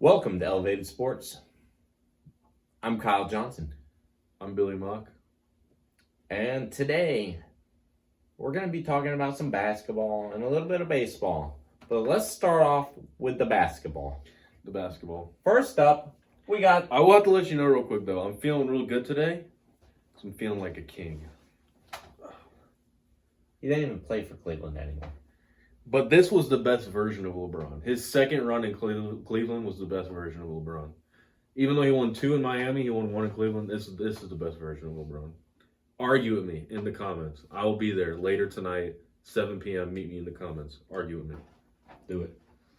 Welcome to Elevated Sports. I'm Kyle Johnson. I'm Billy Mock. And today, we're going to be talking about some basketball and a little bit of baseball. But let's start off with the basketball. First up, we got... I will have to let you know real quick, though. I'm feeling real good today. I'm feeling like a king. He didn't even play for Cleveland anymore. But this was the best version of LeBron. His second run in Cleveland was the best version of LeBron. Even though he won 2 in Miami, he won 1 in Cleveland. This is the best version of LeBron. Argue with me in the comments. I will be there later tonight, 7 p.m. Meet me in the comments. Argue with me. Do it.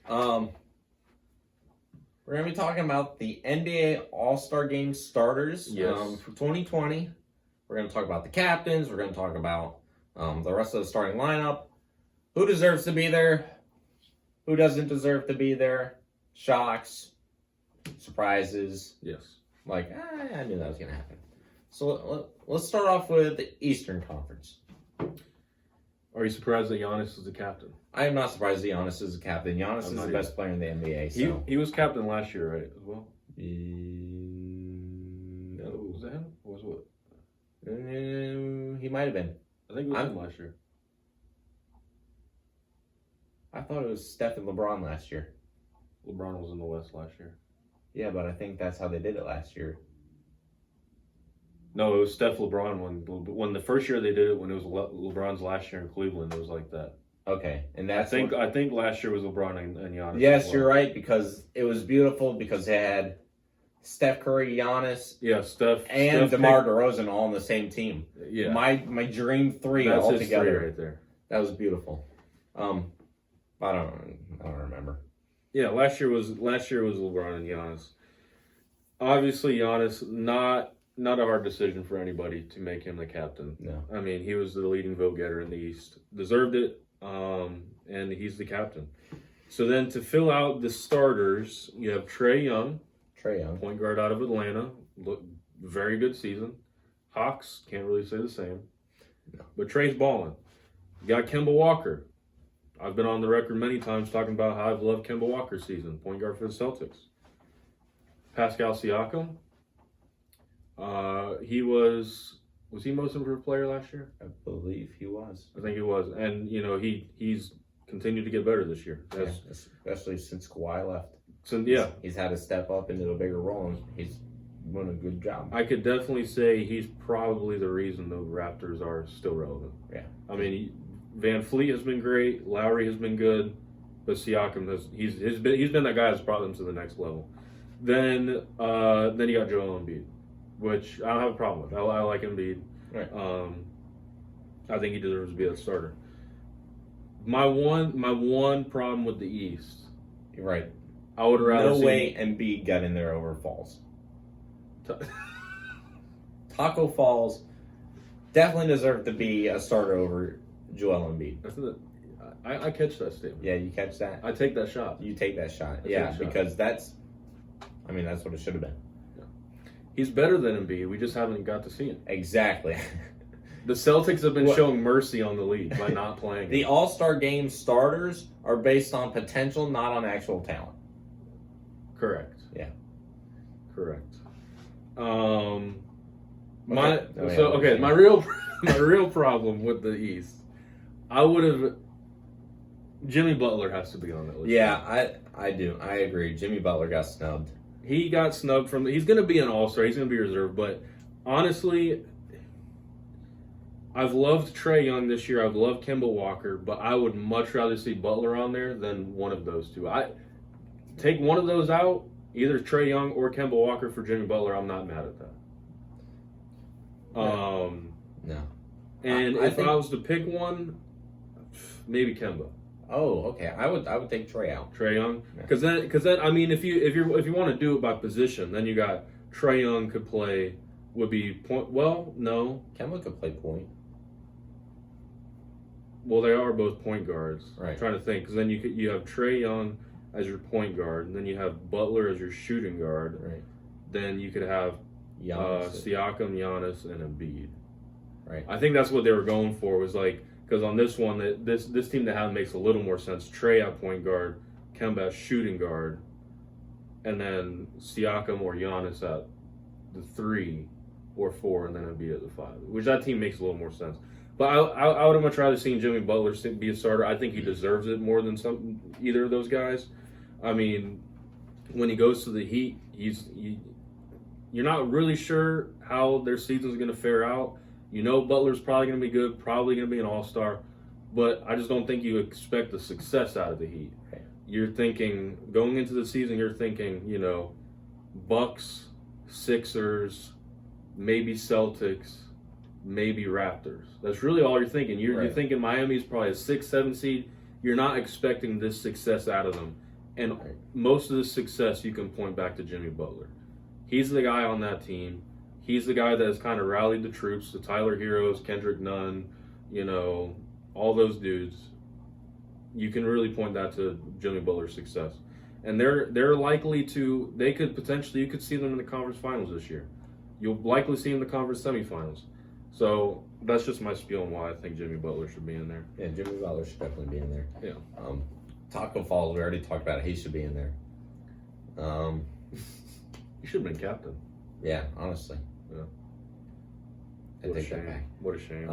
We're going to be talking about the NBA All-Star Game starters for 2020. We're going to talk about the captains. We're going to talk about the rest of the starting lineup. Who deserves to be there? Who doesn't deserve to be there? Shocks, surprises. Yes. Like, I knew that was going to happen. So let's start off with the Eastern Conference. Are you surprised that Giannis is the captain? I am not surprised that Giannis is the captain. Giannis is the best player in the NBA. So. He was captain last year, right, as well? No. Was that him? Or was what? He might have been. I think it was him last year. I thought it was Steph and LeBron last year. LeBron was in the West last year. Yeah, but I think that's how they did it last year. No, it was Steph LeBron when the first year they did it, when it was LeBron's last year in Cleveland, it was like that. Okay, and that's I think last year was LeBron and Giannis. Yes, you're right, because it was beautiful because they had Steph Curry, Giannis, Steph and DeMar DeRozan all on the same team. Yeah, my dream three that's all his together. Three right there. That was beautiful. I don't remember. Yeah, last year was LeBron and Giannis. Obviously, Giannis, not a hard decision for anybody to make him the captain. No, I mean, he was the leading vote getter in the East, deserved it, and he's the captain. So then to fill out the starters, you have Trae Young, point guard out of Atlanta, very good season. Hawks, can't really say the same, but Trae's balling. You got Kemba Walker. I've been on the record many times talking about how I've loved Kemba Walker's season, point guard for the Celtics. Pascal Siakam, was he most improved player last year? I believe he was. I think he was, and he's continued to get better this year, especially since Kawhi left. So he's had to step up into a bigger role, and he's doing a good job. I could definitely say he's probably the reason the Raptors are still relevant. Yeah, I mean, Van Fleet has been great, Lowry has been good, but Siakam he's been that guy that's brought them to the next level. Then you got Joel Embiid, which I don't have a problem with. I like Embiid. Right. I think he deserves to be a starter. My one problem with the East. You're right. I would rather no way Embiid got in there over Falls. Taco Falls definitely deserved to be a starter over Joel Embiid. I catch that statement. Yeah, you catch that? I take that shot. You take that shot. Because that's what it should have been. Yeah. He's better than Embiid. We just haven't got to see him. Exactly. The Celtics have been showing mercy on the league by not playing. The All-Star Game starters are based on potential, not on actual talent. Correct. Yeah. Correct. My real problem with the East, Jimmy Butler has to be on that list. Yeah, I do. I agree. Jimmy Butler got snubbed. He got snubbed he's going to be an All-Star. He's going to be reserved. But honestly, I've loved Trae Young this year. I've loved Kemba Walker. But I would much rather see Butler on there than one of those two. I take one of those out, either Trae Young or Kemba Walker for Jimmy Butler. I'm not mad at that. No. And if I was to pick one, maybe Kemba. Oh, okay. I would take Trae out. Trae Young, because then I mean, if you want to do it by position, then you got Trae Young would be point. Well, no, Kemba could play point. Well, they are both point guards. Right. I'm trying to think, because then you have Trae Young as your point guard, and then you have Butler as your shooting guard. Right. Then you could have Siakam, Giannis, and Embiid. Right. I think that's what they were going for. Was like, because on this one, this team that has makes a little more sense. Trae at point guard, Kemba at shooting guard, and then Siakam or Giannis at the 3 or 4, and then Embiid at the 5, which that team makes a little more sense. But I would have much rather seen Jimmy Butler be a starter. I think he deserves it more than either of those guys. I mean, when he goes to the Heat, you're not really sure how their season's going to fare out. You know Butler's probably going to be good, probably going to be an all-star, but I just don't think you expect the success out of the Heat. You're thinking, going into the season, you're thinking, you know, Bucks, Sixers, maybe Celtics, maybe Raptors. That's really all you're thinking. You're thinking Miami's probably a 6, 7 seed. You're not expecting this success out of them. And most of the success you can point back to Jimmy Butler. He's the guy on that team. He's the guy that has kind of rallied the troops, the Tyler Heroes, Kendrick Nunn, you know, all those dudes. You can really point that to Jimmy Butler's success. And they're likely to, you could see them in the conference finals this year. You'll likely see them in the conference semifinals. So that's just my spiel on why I think Jimmy Butler should be in there. Yeah, Jimmy Butler should definitely be in there. Yeah. Taco Falls, we already talked about it. He should be in there. He should have been captain. Yeah, honestly. Yeah. I take that back. What a shame.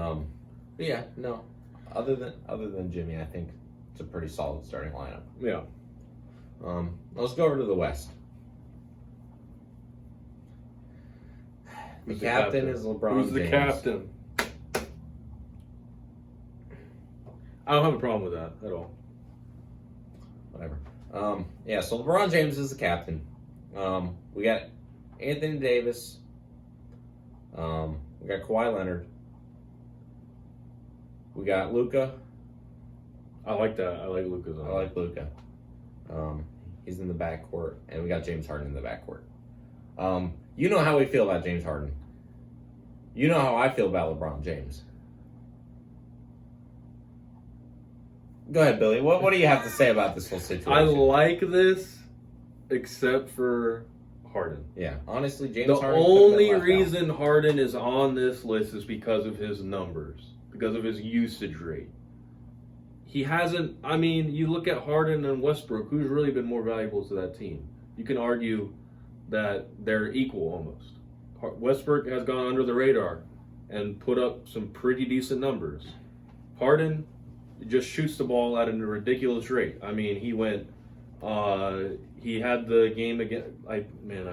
But yeah, no. Other than Jimmy, I think it's a pretty solid starting lineup. Yeah. Let's go over to the West. The captain is LeBron James. Who's the captain? I don't have a problem with that at all. Whatever. Yeah, so LeBron James is the captain. We got Anthony Davis. We got Kawhi Leonard. We got Luka. I like that. I like Luka's on. I like Luka. He's in the backcourt, and we got James Harden in the backcourt. You know how we feel about James Harden. You know how I feel about LeBron James. Go ahead, Billy. What do you have to say about this whole situation? I like this, except for Harden. Yeah, honestly, James Harden. The only reason Harden is on this list is because of his numbers, because of his usage rate. He hasn't. I mean, you look at Harden and Westbrook, who's really been more valuable to that team. You can argue that they're equal almost. Westbrook has gone under the radar and put up some pretty decent numbers. Harden just shoots the ball at a ridiculous rate. I mean, he had the game against, I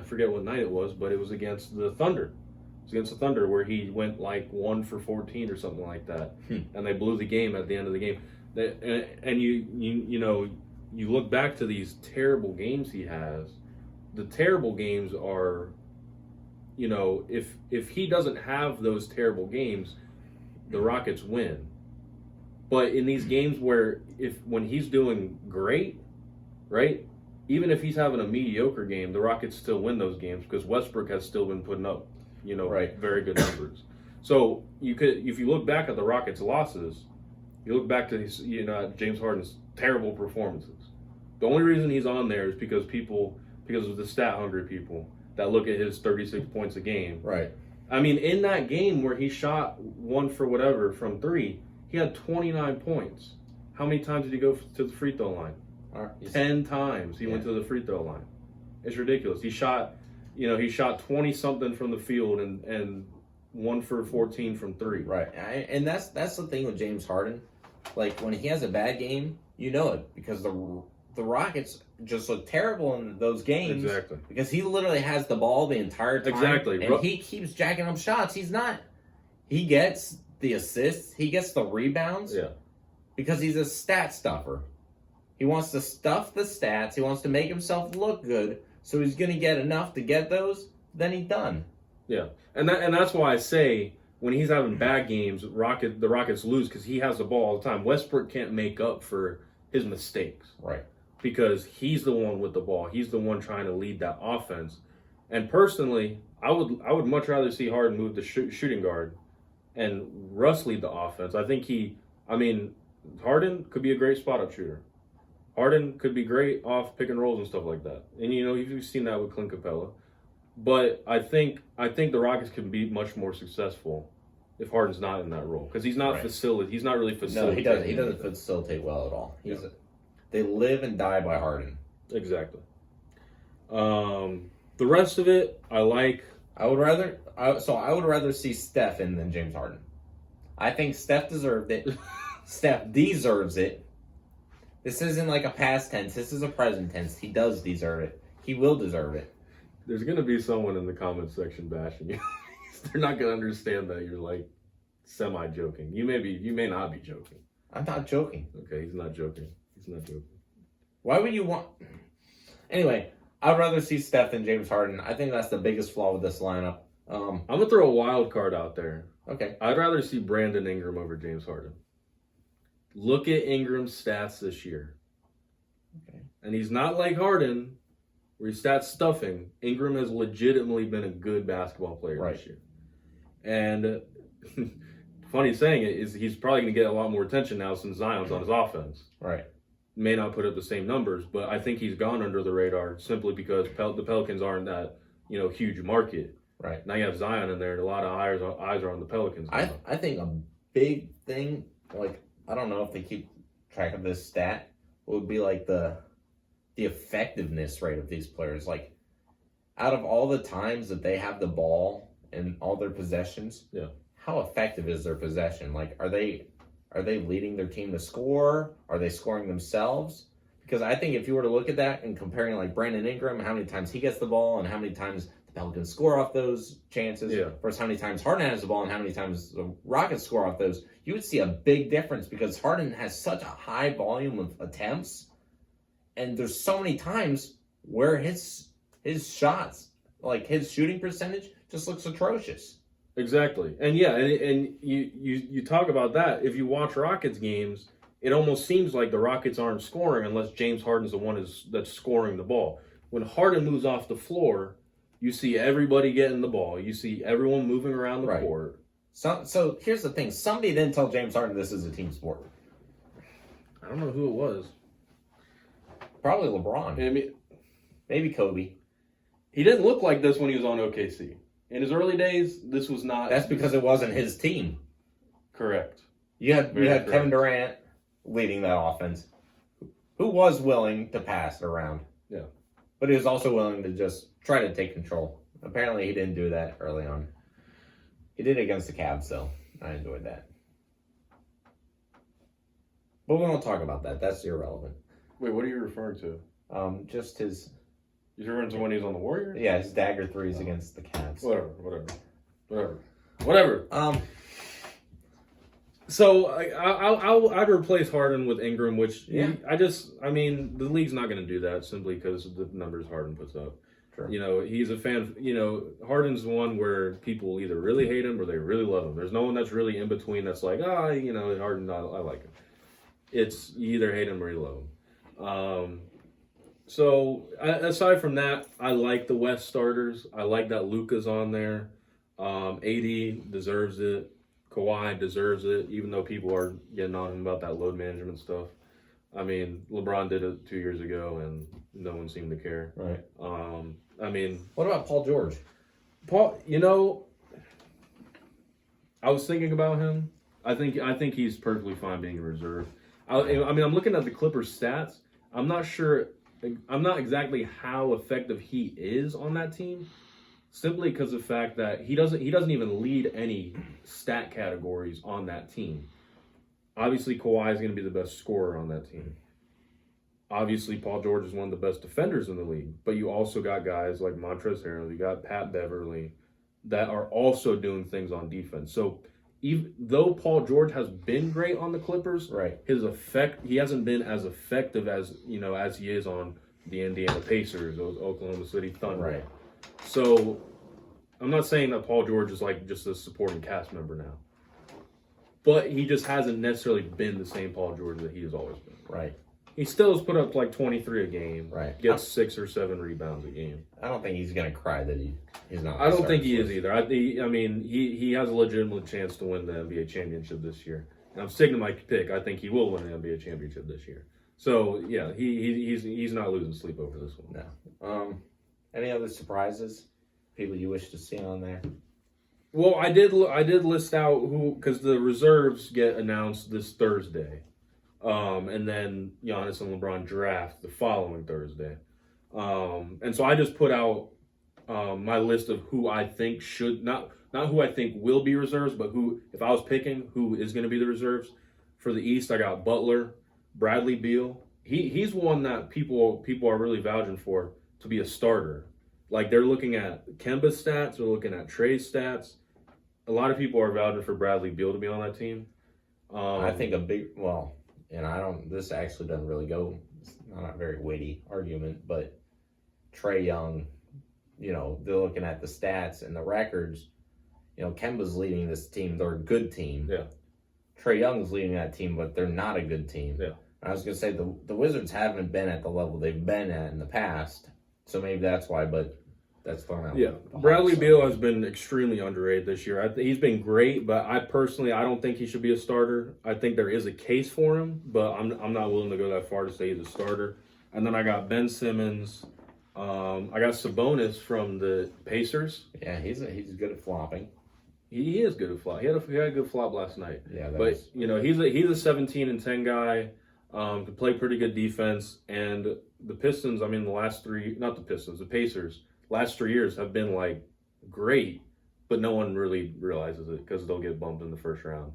forget what night it was, but it was against the Thunder. It was against the Thunder where he went like 1 for 14 or something like that. And they blew the game at the end of the game. And you look back to these terrible games he has. The terrible games are, you know, if he doesn't have those terrible games, the Rockets win. But in these games when he's doing great, right? Even if he's having a mediocre game, the Rockets still win those games because Westbrook has still been putting up, very good numbers. So if you look back at the Rockets' losses, you look back to James Harden's terrible performances. The only reason he's on there is because of the stat hungry people that look at his 36 points a game. Right. I mean, in that game where he shot 1 for whatever from 3, he had 29 points. How many times did he go to the free throw line? 10 times he went to the free throw line. It's ridiculous. He shot 20 something from the field and 1 for 14 from 3. Right. And that's the thing with James Harden. Like when he has a bad game, you know it because the Rockets just look terrible in those games. Exactly. Because he literally has the ball the entire time. Exactly. And he keeps jacking up shots. He gets the assists. He gets the rebounds. Yeah. Because he's a stat stuffer. He wants to stuff the stats. He wants to make himself look good. So he's going to get enough to get those. Then he's done. Yeah. And that's why I say when he's having bad games, the Rockets lose because he has the ball all the time. Westbrook can't make up for his mistakes. Right. Because he's the one with the ball. He's the one trying to lead that offense. And personally, I would much rather see Harden move to shooting guard and Russ lead the offense. I think Harden could be a great spot-up shooter. Harden could be great off pick and rolls and stuff like that. And, you've seen that with Clint Capella. But I think the Rockets can be much more successful if Harden's not in that role. Because he's not He's not really facilitating. No, he doesn't facilitate well at all. They live and die by Harden. Exactly. The rest of it, I like. I would rather see Steph in than James Harden. I think Steph deserved it. Steph deserves it. This isn't like a past tense. This is a present tense. He does deserve it. He will deserve it. There's going to be someone in the comments section bashing you. They're not going to understand that you're like semi-joking. You may not be joking. I'm not joking. Okay, he's not joking. Why would you want... Anyway, I'd rather see Steph than James Harden. I think that's the biggest flaw with this lineup. I'm going to throw a wild card out there. Okay. I'd rather see Brandon Ingram over James Harden. Look at Ingram's stats this year. Okay. And he's not like Harden, where he's stat stuffing. Ingram has legitimately been a good basketball player this year. And funny saying it is he's probably going to get a lot more attention now since Zion's on his offense. Right. May not put up the same numbers, but I think he's gone under the radar simply because the Pelicans aren't that huge market. Right. Now you have Zion in there, and a lot of eyes are on the Pelicans. I think a big thing, like, I don't know if they keep track of this stat, would be like the effectiveness rate of these players. Like, out of all the times that they have the ball in all their possessions, how effective is their possession? Like, are they leading their team to score? Are they scoring themselves? Because I think if you were to look at that and comparing like Brandon Ingram, how many times he gets the ball and how many times the Pelicans score off those chances versus how many times Harden has the ball and how many times the Rockets score off those, you would see a big difference because Harden has such a high volume of attempts and there's so many times where his shots, like his shooting percentage, just looks atrocious. Exactly. And and you talk about that. If you watch Rockets games, it almost seems like the Rockets aren't scoring unless James Harden's the one that's scoring the ball. When Harden moves off the floor, you see everybody getting the ball. You see everyone moving around the court. So here's the thing. Somebody didn't tell James Harden this is a team sport. I don't know who it was. Probably LeBron. Maybe Kobe. He didn't look like this when he was on OKC. In his early days, this was not... That's because it wasn't his team. Correct. You had Kevin Durant leading that offense, who was willing to pass it around. Yeah. But he was also willing to just try to take control. Apparently, he didn't do that early on. He did it against the Cavs, though. I enjoyed that. But we won't talk about that. That's irrelevant. Wait, what are you referring to? Just his... You're referring to when he was on the Warriors? Yeah, his dagger threes against the Cavs. Whatever. So I'd replace Harden with Ingram, which the league's not going to do that simply because of the numbers Harden puts up. Sure. He's a fan. Harden's one where people either really hate him or they really love him. There's no one that's really in between. That's like, Harden, I like him. It's you either hate him or you love him. So aside from that, I like the West starters. I like that Luka's on there. AD deserves it. Kawhi deserves it, even though people are getting on him about that load management stuff. I mean, LeBron did it 2 years ago, and no one seemed to care. Right. What about Paul George? Paul, I was thinking about him. I think he's perfectly fine being a reserve. I'm looking at the Clippers stats. I'm not exactly how effective he is on that team, simply because of the fact that he doesn't even lead any stat categories on that team. Obviously, Kawhi is going to be the best scorer on that team. Obviously, Paul George is one of the best defenders in the league, but you also got guys like Montrezl Harrell, you got Pat Beverly, that are also doing things on defense. So even though Paul George has been great on the Clippers, he hasn't been as effective as he is on the Indiana Pacers, those Oklahoma City Thunder. Right. So I'm not saying that Paul George is like just a supporting cast member now, but he just hasn't necessarily been the same Paul George that he has always been. Right. He still has put up like 23 a game. Right. Gets 6 or 7 rebounds a game. I don't think he's going to cry that he's not. I don't think he is either. He has a legitimate chance to win the NBA championship this year. And I'm sticking to my pick. I think he will win the NBA championship this year. So yeah, he's not losing sleep over this one. No. Any other surprises? People you wish to see on there? Well, I did list out who, because the reserves get announced this Thursday. And then Giannis and LeBron draft the following Thursday. And so I just put out my list of who I think should not who I think will be reserves, but who, if I was picking, who is going to be the reserves. For the East, I got Butler, Bradley Beal. He's one that people are really vouching for to be a starter. Like, they're looking at Kemba's stats, they're looking at Trey's stats. A lot of people are vouching for Bradley Beal to be on that team. I think this actually doesn't really go, it's not a very weighty argument, but Trae Young, they're looking at the stats and the records. Kemba's leading this team. They're a good team. Yeah. Trae Young's leading that team, but they're not a good team. Yeah. I was going to say the Wizards haven't been at the level they've been at in the past, so maybe that's why, but that's thrown out. Yeah, Bradley Beal has been extremely underrated this year. He's been great, but I don't think he should be a starter. I think there is a case for him, but I'm not willing to go that far to say he's a starter. And then I got Ben Simmons. I got Sabonis from the Pacers. Yeah, he's good at flopping. He is good at flop. He had a good flop last night. Yeah, but he's a 17 and 10 guy. Could play pretty good defense. And the Pistons, the Pacers, last 3 years have been like great, but no one really realizes it because they'll get bumped in the first round.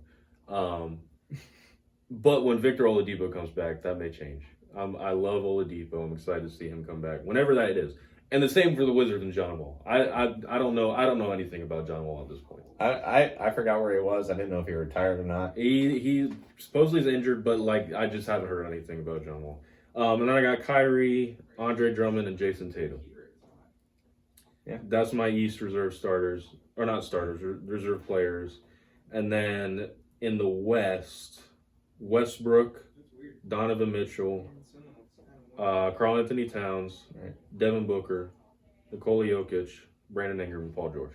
But when Victor Oladipo comes back, that may change. I love Oladipo. I'm excited to see him come back whenever that is. And the same for the Wizards and John Wall. I don't know anything about John Wall at this point. I forgot where he was. I didn't know if he retired or not. He supposedly is injured, but I just haven't heard anything about John Wall. And then I got Kyrie, Andre Drummond, and Jason Tatum. Yeah, that's my East reserve starters, or not starters, reserve players. And then in the West, Westbrook, Donovan Mitchell, Karl Anthony Towns, right, Devin Booker, Nikola Jokic, Brandon Ingram, and Paul George.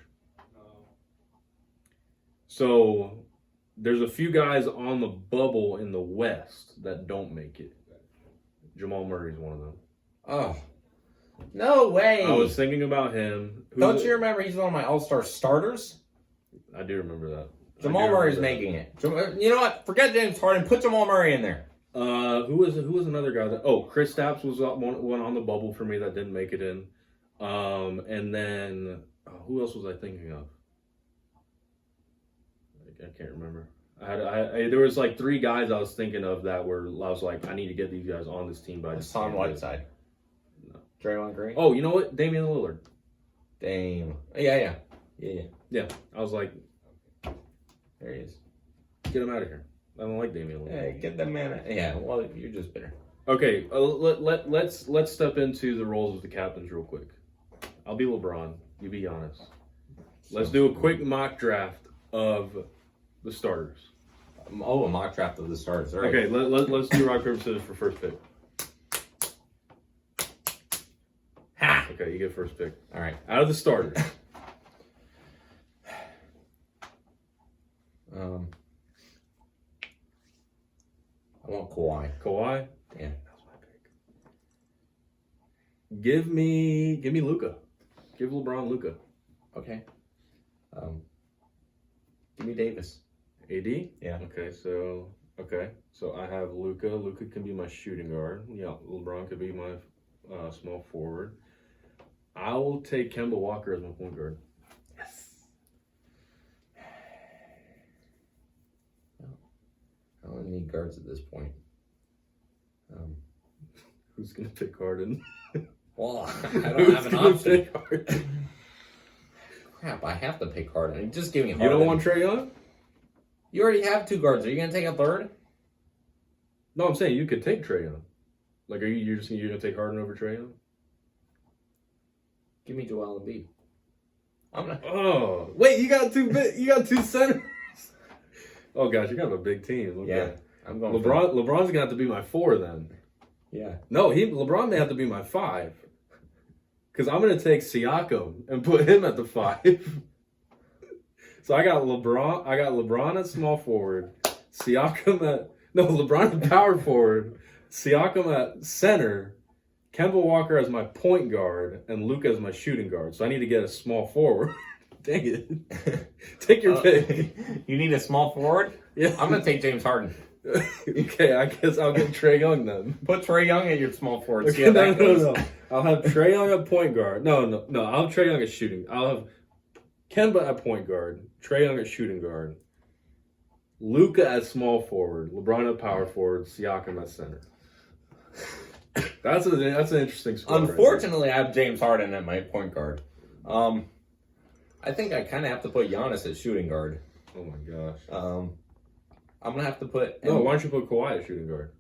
So there's a few guys on the bubble in the West that don't make it. Jamal Murray's one of them. Oh, no way! I was thinking about him. Don't you remember he's one of my All-Star starters? I do remember that. Jamal Murray's making it. You know what? Forget James Harden. Put Jamal Murray in there. Who was another guy that? Oh, Chris Stapps was one on the bubble for me that didn't make it in. And then who else was I thinking of? I can't remember. There was like 3 guys I was thinking of that I was like, I need to get these guys on this team by just Hassan Whiteside. No. Draymond Green. Oh, you know what? Damian Lillard. Dame. Yeah. I was like, there he is. Get him out of here. I don't like Damian Lillard. Hey, get that man out. Yeah, well, you're just bitter. Okay, let's step into the roles of the captains real quick. I'll be LeBron. You be Giannis. Let's do a quick mock draft of the starters. Oh, a mock draft of the starters. All right. Okay, let's do rock, paper, scissors for first pick. Ha! Okay, you get first pick. All right. Out of the starters. I want Kawhi. Kawhi? Yeah. That was my pick. Give me Luka. Give LeBron Luka. Okay. Give me Davis. AD? Yeah. Okay, so I have Luka. Luka can be my shooting guard. Yeah, LeBron could be my small forward. I will take Kemba Walker as my point guard. Yes. I don't need guards at this point. Who's gonna pick Harden? Well, I don't have an option. Crap, I have to pick Harden. Just give me Harden. You don't want Trae Young? You already have 2 guards. Are you gonna take a third? No, I'm saying you could take Trae Young. Like, you're gonna take Harden over Trae Young? Give me Joel Embiid. I'm not. Oh, wait! You got 2 centers. Oh gosh, you got a big team. Okay. Yeah, I'm going. LeBron's gonna have to be my 4 then. Yeah. No, LeBron may have to be my 5. Because I'm gonna take Siakam and put him at the 5. So I got LeBron at small forward, LeBron at power forward, Siakam at center, Kemba Walker as my point guard, and Luka as my shooting guard. So I need to get a small forward. Dang it. Take your pick. You need a small forward? Yeah. I'm going to take James Harden. Okay, I guess I'll get Trae Young then. Put Trae Young at your small forward. Okay, no. I'll have Trae Young at point guard. No. I'll have Trae Young at shooting. I'll have Kemba at point guard. Trae Young at shooting guard. Luka at small forward. LeBron at power forward. Siakam at center. That's an interesting squad. Unfortunately, I have James Harden at my point guard. I think I kind of have to put Giannis at shooting guard. Oh my gosh. I'm gonna have to put. No, why don't you put Kawhi at shooting guard?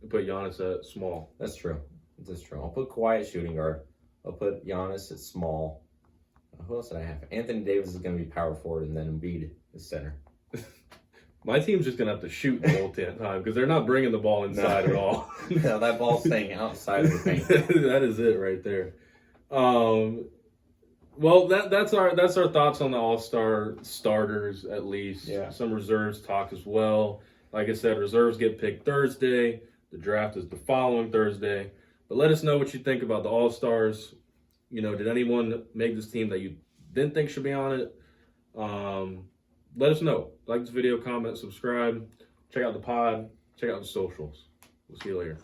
And put Giannis at small. That's true. I'll put Kawhi at shooting guard. I'll put Giannis at small. Who else did I have? Anthony Davis is gonna be power forward, and then Embiid is center. My team's just gonna have to shoot the whole time because they're not bringing the ball inside at all. No, that ball's staying outside of the paint. That is it right there. Well, that's our thoughts on the All-Star starters, at least. Yeah. Some reserves talk as well. Like I said, reserves get picked Thursday. The draft is the following Thursday. But let us know what you think about the All-Stars. You know, did anyone make this team that you didn't think should be on it? Let us know. Like this video, comment, subscribe. Check out the pod. Check out the socials. We'll see you later.